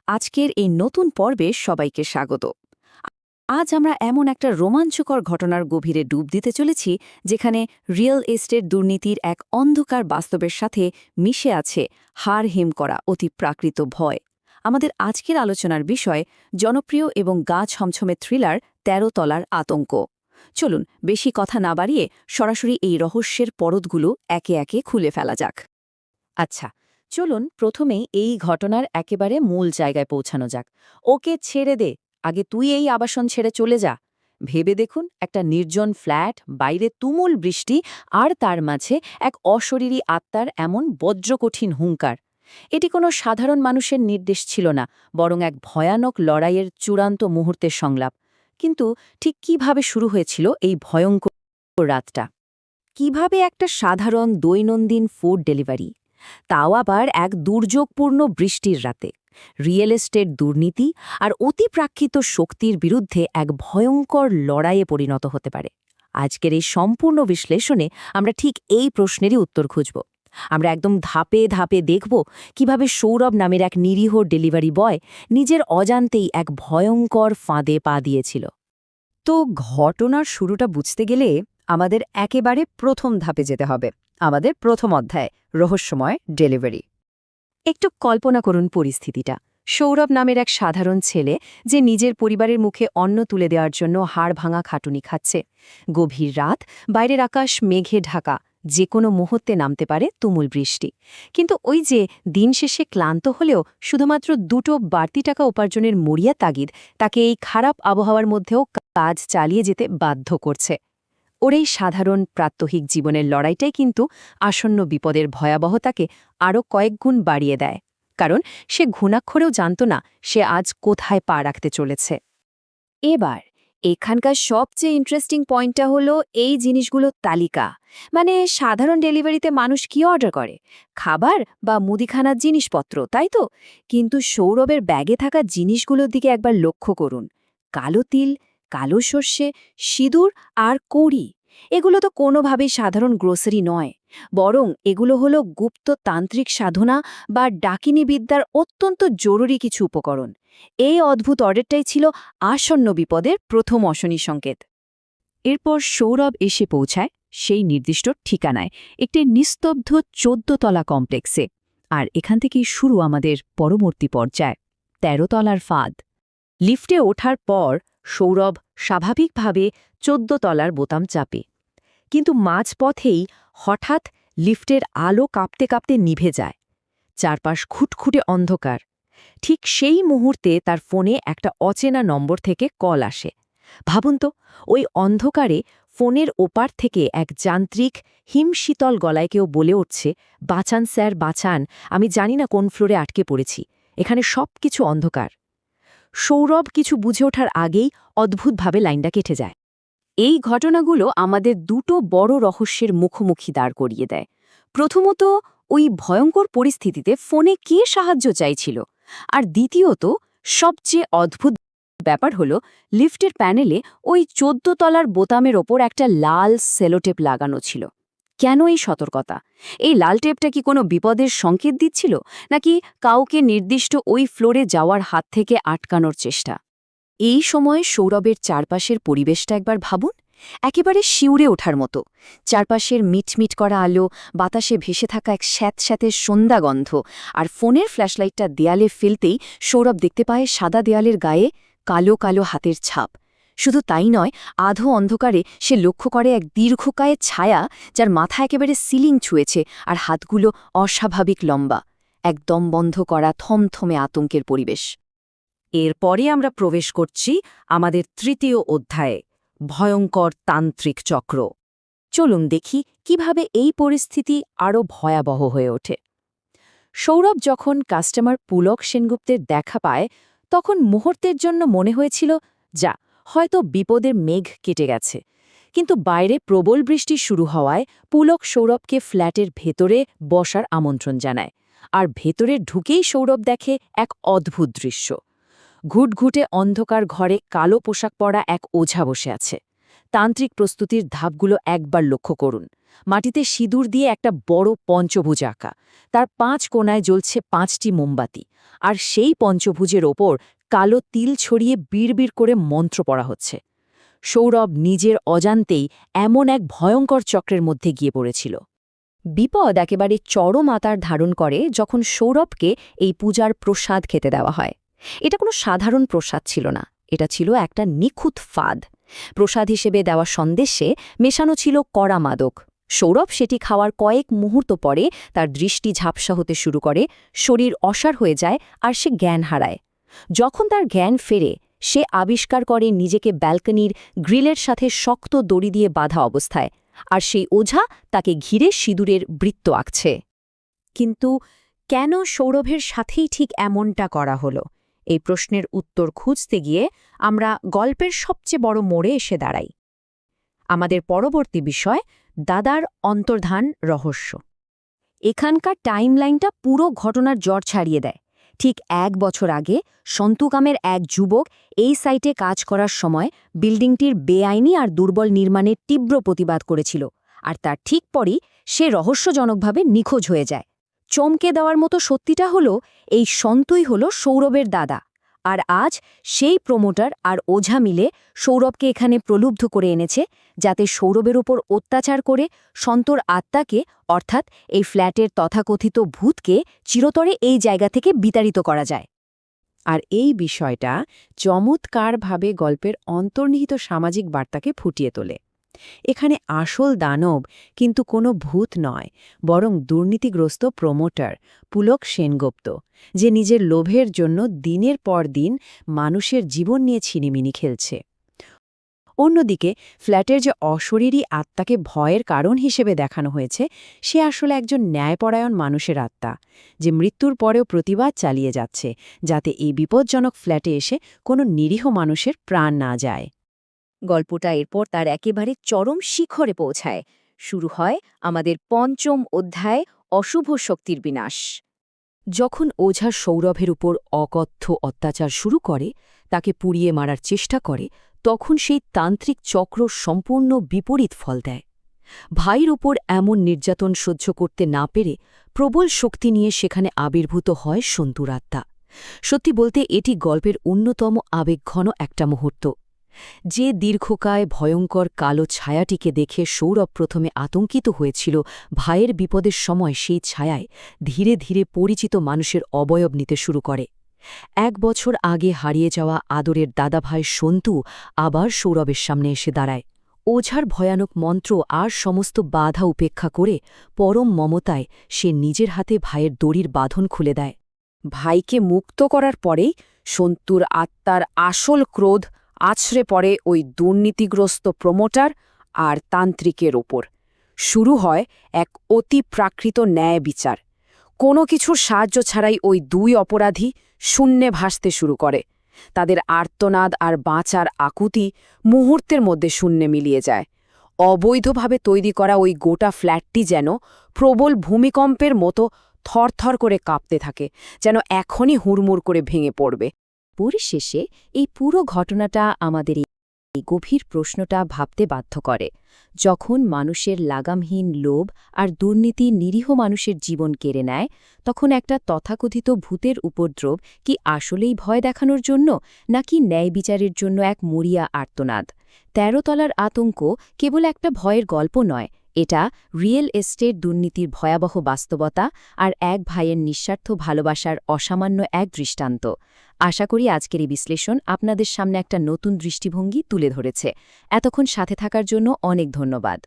আজকের এই নতুন পর্বে সবাইকে স্বাগত। আজ আমরা এমন একটা রোমাঞ্চকর ঘটনার গভীরে ডুব দিতে চলেছি যেখানে রিয়েল এস্টেট দুর্নীতির এক অন্ধকার বাস্তবের সাথে মিশে আছে হাড় হিম করা অতি প্রাকৃত ভয়। আমাদের আজকের আলোচনার বিষয় জনপ্রিয় এবং গা ছমছমে থ্রিলার ১৩ তলার আতঙ্ক। চলুন বেশি কথা না বাড়িয়ে সরাসরি এই রহস্যের পরতগুলো একে একে খুলে ফেলা যাক। আচ্ছা, চলুন প্রথমেই এই ঘটনার একেবারে মূল জায়গায় পৌঁছানো যাক। ওকে ছেড়ে দে, আগে তুই এই আবাসন ছেড়ে চলে যা। ভেবে দেখুন, একটা নির্জন ফ্ল্যাট, বাইরে তুমুল বৃষ্টি, আর তার মাঝে এক অশরীরী আত্মার এমন বজ্রকঠিন হুঙ্কার। এটি কোনো সাধারণ মানুষের নির্দেশ ছিল না, বরং এক ভয়ানক লড়াইয়ের চূড়ান্ত মুহূর্তের সংলাপ। কিন্তু ঠিক কিভাবে শুরু হয়েছিল এই ভয়ঙ্কর রাতটা? কিভাবে একটা সাধারণ দৈনন্দিন ফুড ডেলিভারি, তাও আবার এক দুর্যোগপূর্ণ বৃষ্টির রাতে, রিয়েল এস্টেট দুর্নীতি আর অতিপ্রাকৃত শক্তির বিরুদ্ধে এক ভয়ঙ্কর লড়াইয়ে পরিণত হতে পারে? আজকের এই সম্পূর্ণ বিশ্লেষণে আমরা ঠিক এই প্রশ্নেরই উত্তর খুঁজব। আমরা একদম ধাপে ধাপে দেখব কিভাবে সৌরভ নামের এক নিরীহ ডেলিভারি বয় নিজের অজান্তেই এক ভয়ঙ্কর ফাঁদে পা দিয়েছিল। তো ঘটনার শুরুটা বুঝতে গেলে আমাদের একেবারে প্রথম ধাপে যেতে হবে, আমাদের প্রথম অধ্যায়, রহস্যময় ডেলিভারি। একটু কল্পনা করুন পরিস্থিতিটা। সৌরভ নামের এক সাধারণ ছেলে, যে নিজের পরিবারের মুখে অন্ন তুলে দেওয়ার জন্য হাড় ভাঙা খাটুনি খাচ্ছে। গভীর রাত, বাইরের আকাশ মেঘে ঢাকা, যে কোনো মুহূর্তে নামতে পারে তুমুল বৃষ্টি। কিন্তু ওই যে দিন শেষে ক্লান্ত হলেও শুধুমাত্র দুটো বাড়তি টাকা উপার্জনের মরিয়া তাগিদ তাকে এই খারাপ আবহাওয়ার মধ্যেও কাজ চালিয়ে যেতে বাধ্য করছে। ওর এই সাধারণ প্রাত্যহিক জীবনের লড়াইটাই কিন্তু আসন্ন বিপদের ভয়াবহতাকে আরও কয়েকগুণ বাড়িয়ে দেয়, কারণ সে ঘুণাক্ষরেও জানত না সে আজ কোথায় পা রাখতে চলেছে। এবার এখানকার সবচেয়ে ইন্টারেস্টিং পয়েন্টটা হলো এই জিনিসগুলোর তালিকা। মানে সাধারণ ডেলিভারিতে মানুষ কি অর্ডার করে? খাবার বা মুদিখানার জিনিসপত্র, তাই তো? কিন্তু সৌরভের ব্যাগে থাকা জিনিসগুলোর দিকে একবার লক্ষ্য করুন। কালো তিল, কালো সর্ষে, সিঁদুর আর কৌড়ি, এগুলো তো কোনোভাবেই সাধারণ গ্রোসারি নয়, বরং এগুলো হলো গুপ্ত তান্ত্রিক সাধনা বা ডাকিনী বিদ্যার অত্যন্ত জরুরি কিছু উপকরণ। এই অদ্ভুত অর্ডারটাই ছিল আসন্ন বিপদের প্রথম অশনি সংকেত। এরপর সৌরভ এসে পৌঁছায় সেই নির্দিষ্ট ঠিকানায়, একটি নিস্তব্ধ ১৪ তলা কমপ্লেক্সে। আর এখান থেকেই শুরু আমাদের পরবর্তী পর্যায়, ১৩ তলার ফাঁদ। লিফটে ওঠার পর সৌরভ স্বাভাবিকভাবে ১৪ তলার বোতাম চাপে। কিন্তু মাঝপথেই হঠাৎ লিফটের আলো কাঁপতে কাঁপতে নিভে যায়। চারপাশ খুটখুটে অন্ধকার। ঠিক সেই মুহূর্তে তার ফোনে একটা অচেনা নম্বর থেকে কল আসে। ভাবুন তো, ওই অন্ধকারে ফোনের ওপার থেকে এক যান্ত্রিক হিমশীতল গলায় কেউ বলে উঠছে, বাঁচান স্যার, বাঁচান, আমি জানি না কোন ফ্লোরে আটকে পড়েছি, এখানে সব কিছু অন্ধকার। সৌরভ কিছু বুঝে ওঠার আগেই অদ্ভুতভাবে লাইনটা কেটে যায়। এই ঘটনাগুলো আমাদের দুটো বড় রহস্যের মুখোমুখি দাঁড় করিয়ে দেয়। প্রথমত, ওই ভয়ঙ্কর পরিস্থিতিতে ফোনে কে সাহায্য চাইছিল? আর দ্বিতীয়ত, সবচেয়ে অদ্ভুত ব্যাপার হলো লিফটের প্যানেলে ওই ১৪ তলার বোতামের ওপর একটা লাল সেলোটেপ লাগানো ছিল। কেন এই সতর্কতা? এই লাল টেপটা কি কোনো বিপদের সংকেত দিচ্ছিল, নাকি কাউকে নির্দিষ্ট ওই ফ্লোরে যাওয়ার হাত থেকে আটকানোর চেষ্টা? এই সময়ে সৌরভের চারপাশের পরিবেশটা একবার ভাবুন, একেবারে শিউরে ওঠার মতো। চারপাশের মিটমিট করা আলো, বাতাসে ভেসে থাকা এক স্যাঁতস্যাঁতে সন্ধ্যাগন্ধ, আর ফোনের ফ্ল্যাশলাইটটা দেয়ালে ফেলতেই সৌরভ দেখতে পায় সাদা দেয়ালের গায়ে কালো কালো হাতের ছাপ। শুধু তাই নয়, আধো অন্ধকারে সে লক্ষ্য করে এক দীর্ঘকায়ের ছায়া, যার মাথা একেবারে সিলিং ছুঁয়েছে আর হাতগুলো অস্বাভাবিক লম্বা। একদম বন্ধ করা থমথমে আতঙ্কের পরিবেশ। এরপরে আমরা প্রবেশ করছি আমাদের তৃতীয় অধ্যায়ে, ভয়ঙ্কর তান্ত্রিক চক্র। চলুন দেখি কিভাবে এই পরিস্থিতি আরও ভয়াবহ হয়ে ওঠে। সৌরভ যখন কাস্টমার পুলক সেনগুপ্তের দেখা পায়, তখন মুহূর্তের জন্য মনে হয়েছিল, যা, হয়তো বিপদের মেঘ কেটে গেছে। কিন্তু বাইরে প্রবল বৃষ্টি শুরু হওয়ায় পুলক সৌরভকে ফ্ল্যাটের ভেতরে বসার আমন্ত্রণ জানায়। আর ভেতরে ঢুকেই সৌরভ দেখে এক অদ্ভুত দৃশ্য। ঘুটঘুটে অন্ধকার ঘরে কালো পোশাক পরা এক ওঝা বসে আছে। তান্ত্রিক প্রস্তুতির ধাপগুলো একবার লক্ষ্য করুন। মাটিতে সিঁদুর দিয়ে একটা বড় পঞ্চভুজ আঁকা। তার 5 কোণায় জ্বলছে 5টি মোমবাতি, আর সেই পঞ্চভুজের ওপর কালো তিল ছড়িয়ে বিড়বিড় করে মন্ত্র পড়া হচ্ছে। সৌরভ নিজের অজান্তেই এমন এক ভয়ঙ্কর চক্রের মধ্যে গিয়ে পড়েছিল। বিপদ একেবারে চরম আকার ধারণ করে যখন সৌরভকে এই পূজার প্রসাদ খেতে দেওয়া হয়। এটা কোনো সাধারণ প্রসাদ ছিল না, এটা ছিল একটা নিখুঁত ফাঁদ। প্রসাদ হিসেবে দেওয়া সন্দেশে মেশানো ছিল কড়া মাদক। সৌরভ সেটি খাওয়ার কয়েক মুহূর্ত পরে তার দৃষ্টি ঝাপসা হতে শুরু করে, শরীর অসাড় হয়ে যায় আর সে জ্ঞান হারায়। যখন তার জ্ঞান ফেরে, সে আবিষ্কার করে নিজেকে ব্যালকনির গ্রিলের সাথে শক্ত দড়ি দিয়ে বাঁধা অবস্থায়, আর সেই ওঝা তাকে ঘিরে সিঁদুরের বৃত্ত আঁকছে। কিন্তু কেন সৌরভের সাথেই ঠিক এমনটা করা হলো? এই প্রশ্নের উত্তর খুঁজতে গিয়ে আমরা গল্পের সবচেয়ে বড় মোড়ে এসে দাঁড়াই। আমাদের পরবর্তী বিষয়, দাদার অন্তর্ধান রহস্য। এখানকার টাইমলাইনটা পুরো ঘটনার জ্বর ছাড়িয়ে দেয়। ঠিক 1 বছর আগে সন্তুকামের এক যুবক এই সাইটে কাজ করার সময় বিল্ডিংটির বেআইনি আর দুর্বল নির্মাণের তীব্র প্রতিবাদ করেছিল, আর তার ঠিক পরই সে রহস্যজনকভাবে নিখোঁজ হয়ে যায়। চমকে দেওয়ার মতো সত্যিটা হলো, এই সন্তুই হলো সৌরভের দাদা। আর আজ সেই প্রমোটার আর ওঝা মিলে সৌরভকে এখানে প্রলুব্ধ করে এনেছে, যাতে সৌরভের উপর অত্যাচার করে সন্তর আত্মাকে, অর্থাৎ এই ফ্ল্যাটের তথাকথিত ভূতকে, চিরতরে এই জায়গা থেকে বিতাড়িত করা যায়। আর এই বিষয়টা চমৎকারভাবে গল্পের অন্তর্নিহিত সামাজিক বার্তাকে ফুটিয়ে তোলে। এখানে আসল দানব কিন্তু কোনো ভূত নয়, বরং দুর্নীতিগ্রস্ত প্রমোটার পুলক সেনগুপ্ত, যে নিজের লোভের জন্য দিনের পর দিন মানুষের জীবন নিয়ে ছিনিমিনি খেলছে। অন্যদিকে ফ্ল্যাটের যে অশরীরী আত্মাকে ভয়ের কারণ হিসেবে দেখানো হয়েছে, সে আসলে একজন ন্যায়পরায়ণ মানুষের আত্মা, যে মৃত্যুর পরেও প্রতিবাদ চালিয়ে যাচ্ছে, যাতে এই বিপজ্জনক ফ্ল্যাটে এসে কোনো নিরীহ মানুষের প্রাণ না যায়। গল্পটা এরপর তার একেবারে চরম শিখরে পৌঁছায়। শুরু হয় আমাদের ৫ম অধ্যায়, অশুভ শক্তির বিনাশ। যখন ওঝা সৌরভের উপর অকথ্য অত্যাচার শুরু করে, তাকে পুড়িয়ে মারার চেষ্টা করে, তখন সেই তান্ত্রিক চক্র সম্পূর্ণ বিপরীত ফল দেয়। ভাইয়ের ওপর এমন নির্যাতন সহ্য করতে না পেরে প্রবল শক্তি নিয়ে সেখানে আবির্ভূত হয় সন্তুর আত্মা। সত্যি বলতে এটি গল্পের অন্যতম আবেগঘন একটা মুহূর্ত। যে দীর্ঘকায় ভয়ঙ্কর কালো ছায়াটিকে দেখে সৌরভ প্রথমে আতঙ্কিত হয়েছিল, ভাইয়ের বিপদের সময় সেই ছায়ায় ধীরে ধীরে পরিচিত মানুষের অবয়ব নিতে শুরু করে। 1 বছর আগে হারিয়ে যাওয়া আদরের দাদাভাই সন্তু আবার সৌরভের সামনে এসে দাঁড়ায়। ওঝার ভয়ানক মন্ত্র আর সমস্ত বাধা উপেক্ষা করে পরম মমতায় সে নিজের হাতে ভাইয়ের দড়ির বাঁধন খুলে দেয়। ভাইকে মুক্ত করার পরেই সন্তুর আত্মার আসল ক্রোধ আছড়ে পড়ে ওই দুর্নীতিগ্রস্ত প্রমোটার আর তান্ত্রিকের ওপর। শুরু হয় এক অতি প্রাকৃত ন্যায় বিচার। কোনো কিছুর সাহায্য ছাড়াই ওই 2 অপরাধী শূন্যে ভাসতে শুরু করে। তাদের আর্তনাদ আর বাঁচার আকুতি মুহূর্তের মধ্যে শূন্যে মিলিয়ে যায়। অবৈধভাবে তৈরি করা ওই গোটা ফ্ল্যাটটি যেন প্রবল ভূমিকম্পের মতো থরথর করে কাঁপতে থাকে, যেন এখনই হুড়মুড় করে ভেঙে পড়বে। পরিশেষে এই পুরো ঘটনাটা আমাদের এই গভীর প্রশ্নটা ভাবতে বাধ্য করে। যখন মানুষের লাগামহীন লোভ আর দুর্নীতি নিরীহ মানুষের জীবন কেড়ে নেয়, তখন একটা তথাকথিত ভূতের উপদ্রব কি আসলেই ভয় দেখানোর জন্য, নাকি ন্যায় বিচারের জন্য এক মরিয়া আর্তনাদ? 13 তলার আতঙ্ক কেবল একটা ভয়ের গল্প নয়, এটা রিয়েল এস্টেট দুর্নীতির ভয়াবহ বাস্তবতা আর এক ভাইয়ের নিঃস্বার্থ ভালোবাসার অসামান্য এক দৃষ্টান্ত। আশা করি আজকের এই বিশ্লেষণ আপনাদের সামনে একটা নতুন দৃষ্টিভঙ্গি তুলে ধরেছে। এতক্ষণ সাথে থাকার জন্য অনেক ধন্যবাদ।